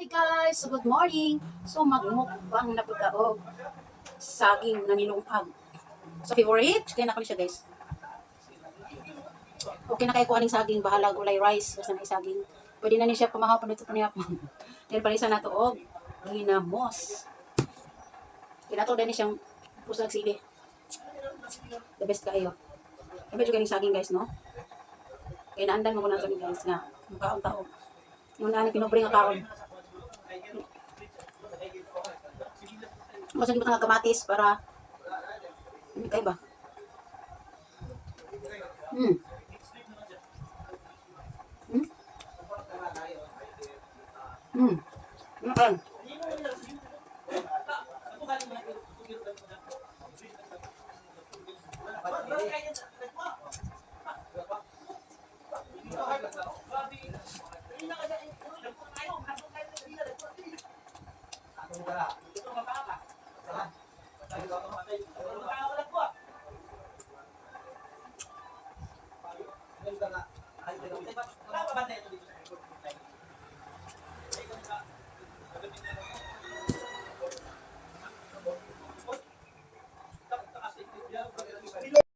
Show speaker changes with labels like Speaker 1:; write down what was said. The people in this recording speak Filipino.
Speaker 1: Hi guys, so good morning. So magmukbang na po og saging na nilungag. So favorite, kaya na ko siya guys. Okay na kay kuha ning saging, bahala gulay rice basta na saging. Pwede na ni siya pamahapon dito pa niya. Then palisa na to og ginamos. Kinato din ni siyang pusag sili. The best kayo. Kaya medyo ganing saging guys, no? Kaya naandan mo ko na to ni guys nga. Mukhaon tao. Yung nani pinubre nga kaon. Kasi di ba nga kamatis para hindi kayo ba? Hmm. Hmm. Hmm. Okay.